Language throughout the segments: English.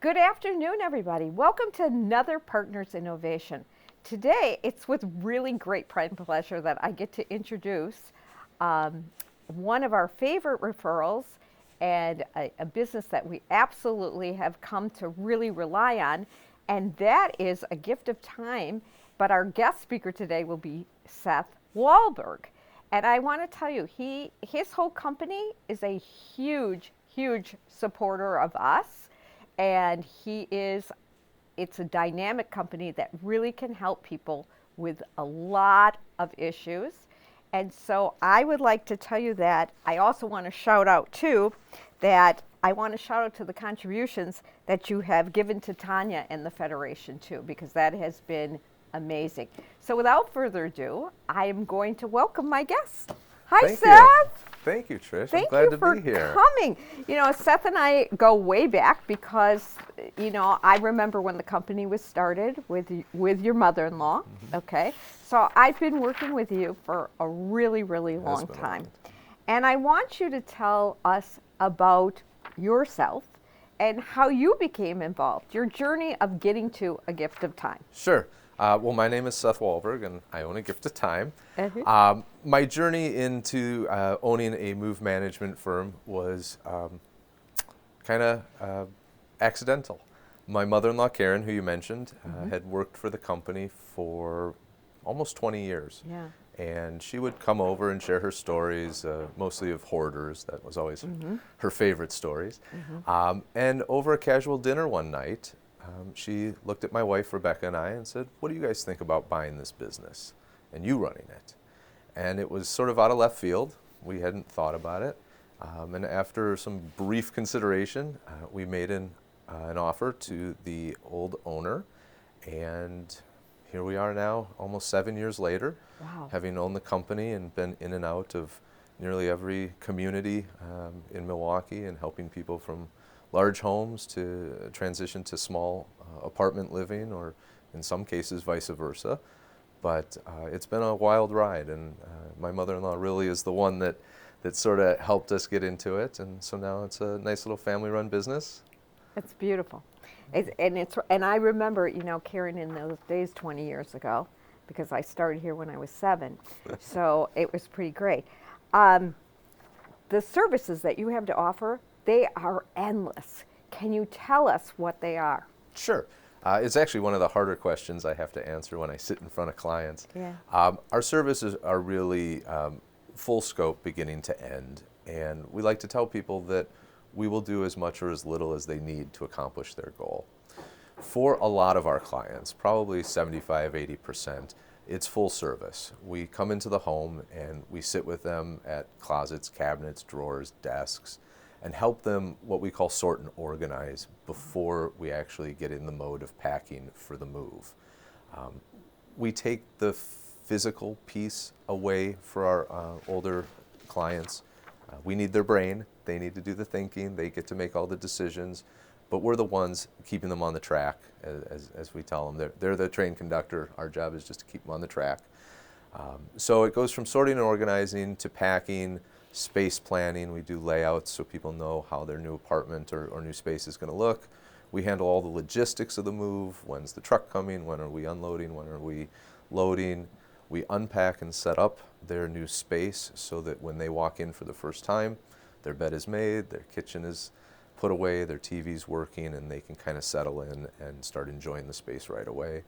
Good afternoon, everybody. Welcome to another Partners in Ovation. Today, it's with really great pride and pleasure that I get to introduce one of our favorite referrals and a business that we absolutely have come to really rely on, and that is A Gift of Time. But our guest speaker today will be Seth Wahlberg. And I want to tell you, his whole company is a huge, huge supporter of us. And it's a dynamic company that really can help people with a lot of issues. And so I would like to tell you that I also want to shout out too, that I want to shout out to the contributions that you have given to Tanya and the Federation too, because that has been amazing. So without further ado, I am going to welcome my guest. Hi, Seth. Thank you, Trish. I'm glad to be here. Thank you for coming. You know, Seth and I go way back because, you know, I remember when the company was started with your mother-in-law, okay? So I've been working with you for a really, really long time. And I want you to tell us about yourself and how you became involved, your journey of getting to A Gift of Time. Sure. Well, my name is Seth Wahlberg, and I own A Gift of Time. My journey into owning a move management firm was kind of accidental. My mother-in-law, Karen, who you mentioned, had worked for the company for almost 20 years. Yeah. And she would come over and share her stories, mostly of hoarders. That was always her favorite stories. And over a casual dinner one night, she looked at my wife, Rebecca, and I and said, "What do you guys think about buying this business and you running it?" And it was sort of out of left field. We hadn't thought about it. And after some brief consideration, we made an offer to the old owner. And here we are now, almost 7 years later, having owned the company and been in and out of nearly every community in Milwaukee and helping people from large homes to transition to small apartment living, or in some cases vice versa. But it's been a wild ride, and my mother-in-law really is the one that sort of helped us get into it, and so now it's a nice little family-run business. It's beautiful. And I remember, you know, Karen in those days 20 years ago, because I started here when I was 7, so it was pretty great. The services that you have to offer, they are endless. Can you tell us what they are? Sure. It's actually one of the harder questions I have to answer when I sit in front of clients. Yeah. Our services are really full scope beginning to end, and we like to tell people that we will do as much or as little as they need to accomplish their goal. For a lot of our clients, probably 75–80%, it's full service. We come into the home and we sit with them at closets, cabinets, drawers, desks, and help them what we call sort and organize before we actually get in the mode of packing for the move. We take the physical piece away for our older clients. We need their brain. They need to do the thinking. They get to make all the decisions. But we're the ones keeping them on the track, as we tell them. They're the train conductor. Our job is just to keep them on the track. So it goes from sorting and organizing to packing, space planning. We do layouts so people know how their new apartment or new space is going to look. We handle all the logistics of the move. When's the truck coming? When are we unloading? When are we loading? We unpack and set up their new space so that when they walk in for the first time, their bed is made, their kitchen is put away, their TV's working, and they can kind of settle in and start enjoying the space right away.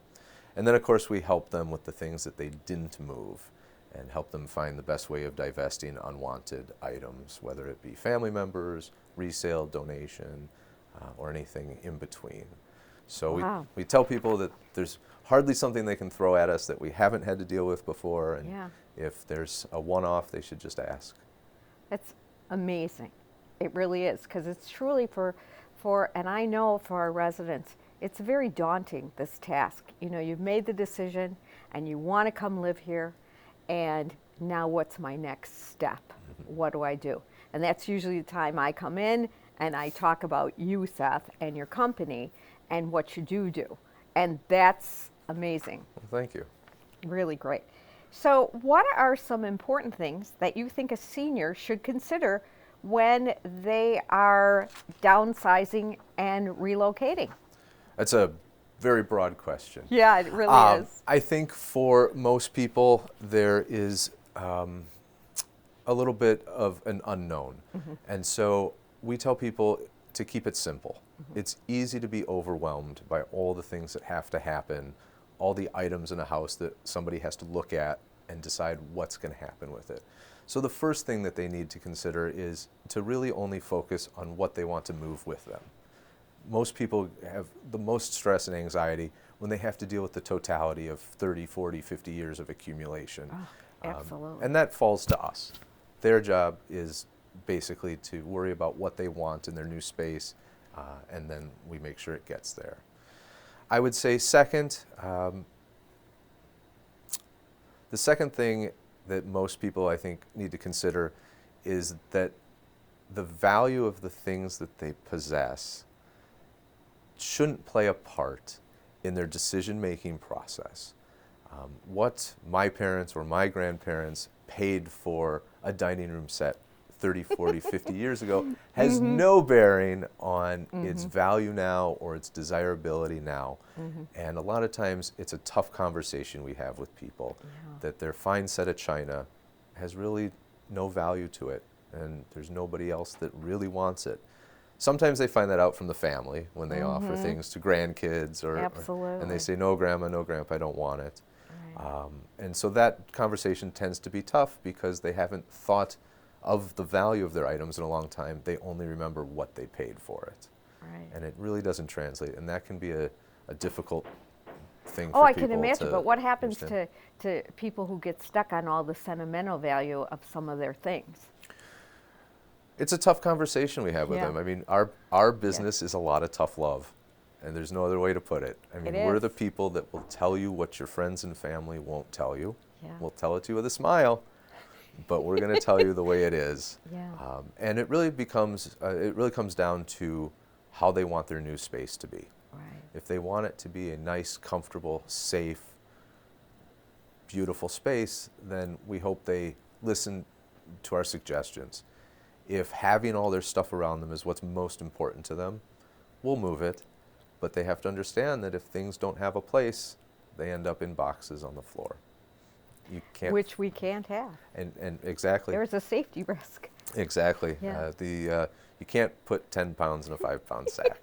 And then, of course, we help them with the things that they didn't move and help them find the best way of divesting unwanted items, whether it be family members, resale, donation, or anything in between. So we tell people that there's hardly something they can throw at us that we haven't had to deal with before, and if there's a one-off, they should just ask. That's amazing. It really is, because it's truly for, and I know for our residents, it's very daunting, this task. You know, you've made the decision and you want to come live here, and now what's my next step? What do I do? And that's usually the time I come in and I talk about you, Seth, and your company and what you do. And that's amazing. Well, thank you. Really great. So what are some important things that you think a senior should consider when they are downsizing and relocating? That's a very broad question. Yeah, it really is. I think for most people, there is a little bit of an unknown. And so we tell people to keep it simple. It's easy to be overwhelmed by all the things that have to happen, all the items in a house that somebody has to look at and decide what's going to happen with it. So the first thing that they need to consider is to really only focus on what they want to move with them. Most people have the most stress and anxiety when they have to deal with the totality of 30, 40, 50 years of accumulation. Oh, absolutely. And that falls to us. Their job is basically to worry about what they want in their new space, and then we make sure it gets there. I would say second, the second thing that most people, I think, need to consider is that the value of the things that they possess shouldn't play a part in their decision-making process. What my parents or my grandparents paid for a dining room set 30, 40, 50 years ago has no bearing on its value now or its desirability now. And a lot of times it's a tough conversation we have with people that their fine set of china has really no value to it, and there's nobody else that really wants it. Sometimes they find that out from the family when they offer things to grandkids or and they say, no grandma, no grandpa, I don't want it. Right. And so that conversation tends to be tough because they haven't thought of the value of their items in a long time. They only remember what they paid for it. Right. And it really doesn't translate, and that can be a difficult thing for people. Oh, I can imagine, but what happens to people who get stuck on all the sentimental value of some of their things? It's a tough conversation we have with them. I mean, our business is a lot of tough love, and there's no other way to put it. I mean, we're the people that will tell you what your friends and family won't tell you. We'll tell it to you with a smile, but we're going to tell you the way it is. And it really becomes, it really comes down to how they want their new space to be. Right. If they want it to be a nice, comfortable, safe, beautiful space, then we hope they listen to our suggestions. If having all their stuff around them is what's most important to them, we'll move it. But they have to understand that if things don't have a place, they end up in boxes on the floor. You can't, which we can't have. And exactly. There's a safety risk. Exactly. You can't put 10 pounds in a 5-pound sack.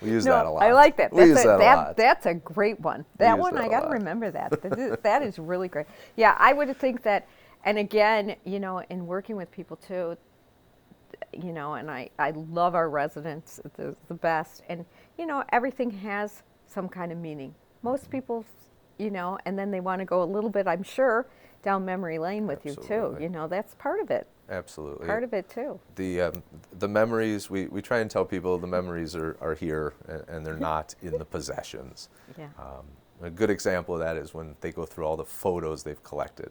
We use that a lot. I like that. We use that a lot. That's a great one. That one, I got to remember that. That is really great. Yeah, I would think that, and again, you know, in working with people too, you know, and I love our residents, the best. And, you know, everything has some kind of meaning. Most people, you know, and then they want to go a little bit, I'm sure, down memory lane with you too. You know, that's part of it. Absolutely. Part of it too. The memories, we try and tell people the memories are here and they're not in the possessions. Yeah. A good example of that is when they go through all the photos they've collected.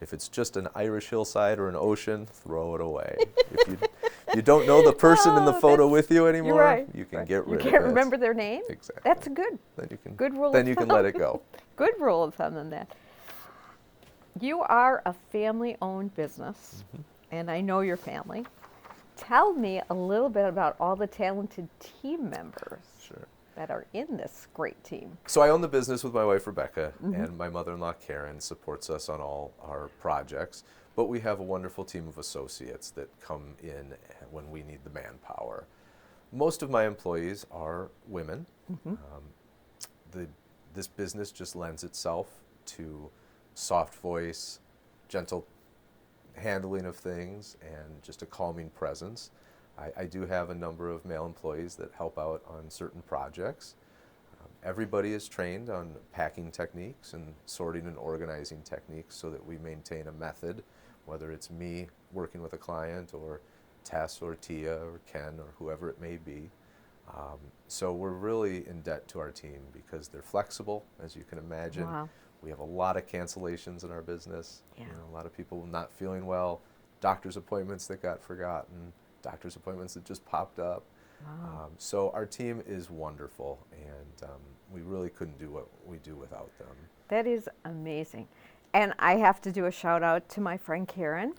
If it's just an Irish hillside or an ocean, throw it away. If you don't know the person in the photo with you anymore, you can get rid of it. You can't remember their name? Exactly. That's good. Then you can, good rule then you can let it go. Good rule of thumb on that. You are a family-owned business, and I know your family. Tell me a little bit about all the talented team members that are in this great team. So I own the business with my wife, Rebecca, and my mother-in-law, Karen, supports us on all our projects. But we have a wonderful team of associates that come in when we need the manpower. Most of my employees are women. This business just lends itself to soft voice, gentle handling of things, and just a calming presence. I do have a number of male employees that help out on certain projects. Everybody is trained on packing techniques and sorting and organizing techniques so that we maintain a method, whether it's me working with a client or Tess or Tia or Ken or whoever it may be. So we're really in debt to our team because they're flexible, as you can imagine. Wow. We have a lot of cancellations in our business. You know, a lot of people not feeling well, doctor's appointments that got forgotten, doctor's appointments that just popped up. Wow. So our team is wonderful, and we really couldn't do what we do without them. That is amazing. And I have to do a shout out to my friend Karen,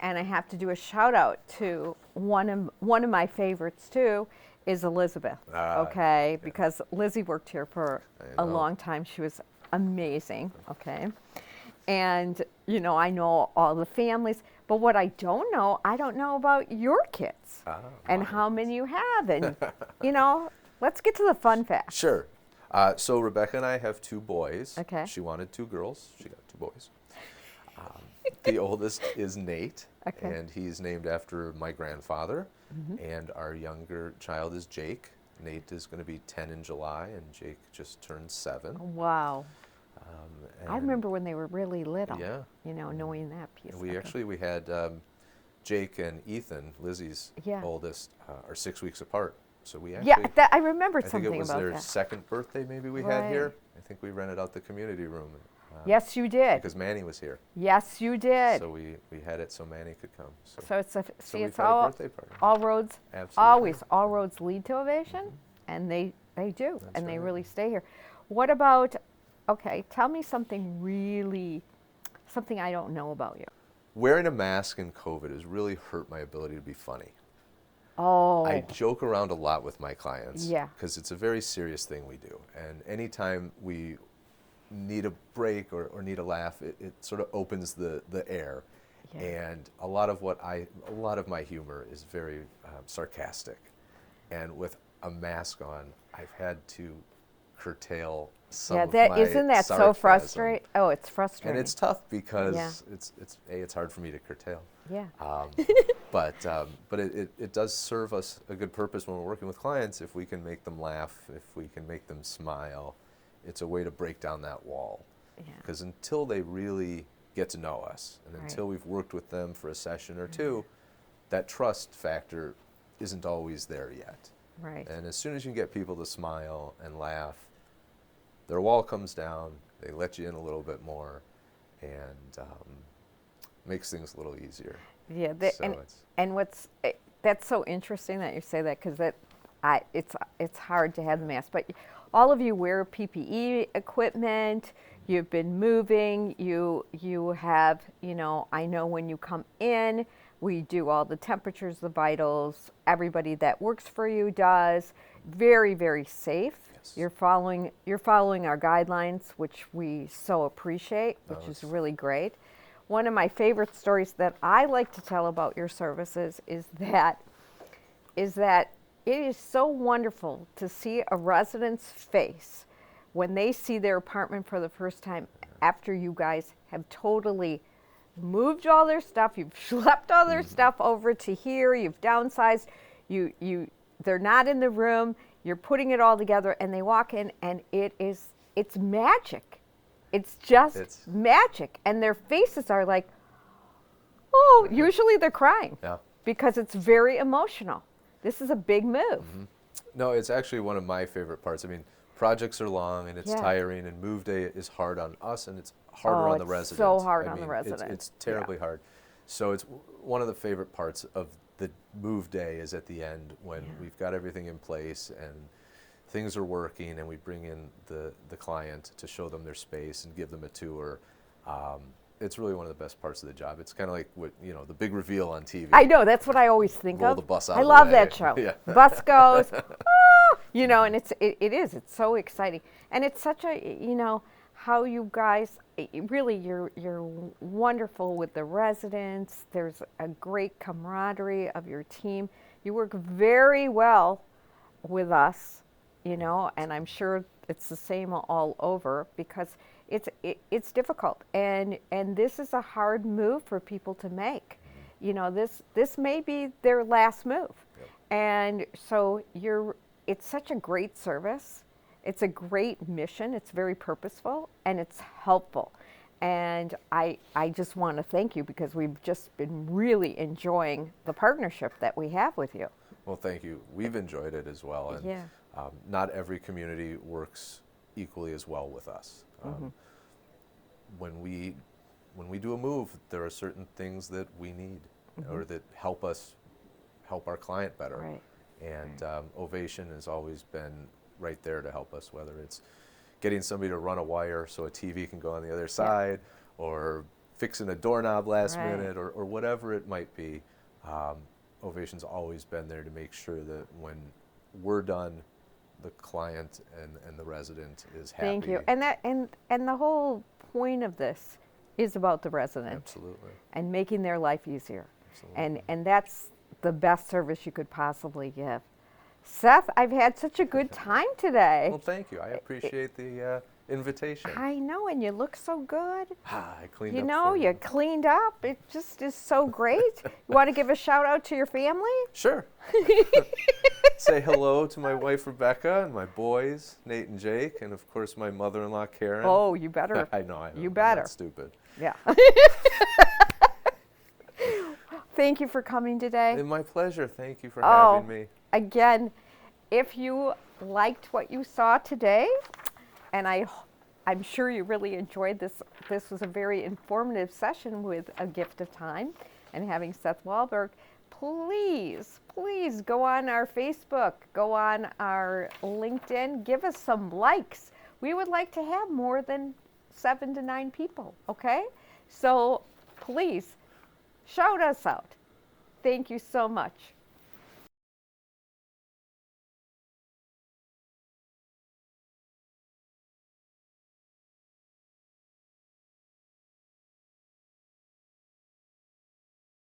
and I have to do a shout out to one of my favorites too, is Elizabeth, Ah, okay? yeah. Because Lizzie worked here for I a know. long time. She was amazing, okay? And, you know, I know all the families, but what I don't know about your kids and My how many you have. And, you know, let's get to the fun facts. Sure. So Rebecca and I have 2 boys. Okay. She wanted 2 girls. She got 2 boys. The oldest is Nate, Okay. and he's named after my grandfather. And our younger child is Jake. Nate is going to be 10 in July, and Jake just turned 7. Wow. I And remember when they were really little, Yeah. you know, knowing that piece. We Okay. actually we had Jake and Ethan, Lizzie's Yeah. oldest, are 6 weeks apart. So we Yeah, actually, that, I remembered I think something it was about their that. second birthday maybe we Right. had here. I think we rented out the community room. Yes, you did. Because Manny was here. Yes, you did. So we had it so Manny could come. So it's a, so see, we've it's had a all birthday party. all roads, Absolutely. always all roads lead to Ovation, and they do, That's and they right. really stay here. What about? Okay, tell me something something I don't know about you. Wearing a mask in COVID has really hurt my ability to be funny. Oh, I joke around a lot with my clients. Yeah. Because it's a very serious thing we do. And anytime we need a break or need a laugh, it sort of opens the air. Yeah. And a lot of my humor is very sarcastic. And with a mask on, I've had to curtail some yeah. of That my isn't that so sarcasm. frustrating? Oh, it's frustrating. And it's tough because Yeah. it's hard for me to curtail. Yeah. But it does serve us a good purpose when we're working with clients. If we can make them laugh, if we can make them smile, it's a way to break down that wall. Yeah. Because until they really get to know us, and Right. until we've worked with them for a session or two, that trust factor isn't always there yet. Right. And as soon as you can get people to smile and laugh, their wall comes down, they let you in a little bit more, and makes things a little easier. Yeah. So it's That's so interesting that you say that, because it's hard to have the mask, but all of you wear PPE equipment. You've been moving. You have, you know, I know when you come in, we do all the temperatures, the vitals. Everybody that works for you does. Very, very safe. Yes. You're following our guidelines, which we so appreciate, which is it's- really great. One of my favorite stories that I like to tell about your services is that it is so wonderful to see a resident's face when they see their apartment for the first time after you guys have totally moved all their stuff, you've schlepped all their stuff over to here, you've downsized, they're not in the room, you're putting it all together, and they walk in and it's magic. It's just magic. And their faces are like, oh, usually they're crying. Yeah. Because it's very emotional. This is a big move. No, it's actually one of my favorite parts. I mean, projects are long and it's Yeah. tiring, and move day is hard on us, and it's harder on the it's resident. so hard I on the mean, resident. It's terribly hard. So it's one of the favorite parts of the move day is at the end when we've got everything in place and things are working, and we bring in the client to show them their space and give them a tour. It's really one of the best parts of the job. It's kind of like the big reveal on TV. I know, that's what I always think Roll of. the bus out I of the love way. that show. Yeah. Bus goes, and it's so exciting. And it's such a, how you guys, really, you're wonderful with the residents. There's a great camaraderie of your team. You work very well with us, and I'm sure it's the same all over, because it's difficult, and this is a hard move for people to make. This may be their last move. Yep. And so it's such a great service. It's a great mission. It's very purposeful, and it's helpful. And I just want to thank you, because we've just been really enjoying the partnership that we have with you. Well, thank you. We've enjoyed it as well. And Yeah. Not every community works equally as well with us. When we do a move, there are certain things that we need or that help our client better. Right. And Ovation has always been right there to help us, whether it's getting somebody to run a wire so a TV can go on the other side, or fixing a doorknob last minute, or whatever it might be. Ovation's always been there to make sure that when we're done, the client and the resident is happy. Thank you. And the whole point of this is about the resident. Absolutely. And making their life easier. Absolutely. And that's the best service you could possibly give. Seth, I've had such a good time today. Well, thank you. I appreciate the invitation. I know, and you look so good. I cleaned You up know, for you cleaned up. It just is so great. You want to give a shout out to your family? Sure. Say hello to my wife Rebecca and my boys Nate and Jake, and of course my mother-in-law Karen. Oh, you better. I know. You I'm better. not stupid. Yeah. Thank you for coming today. And my pleasure. Thank you for having me. Again, if you liked what you saw today, and I'm sure you really enjoyed this. This was a very informative session with a gift of time and having Seth Wahlberg. Please, please go on our Facebook, go on our LinkedIn, give us some likes. We would like to have more than 7 to 9 people, okay? So please, shout us out. Thank you so much.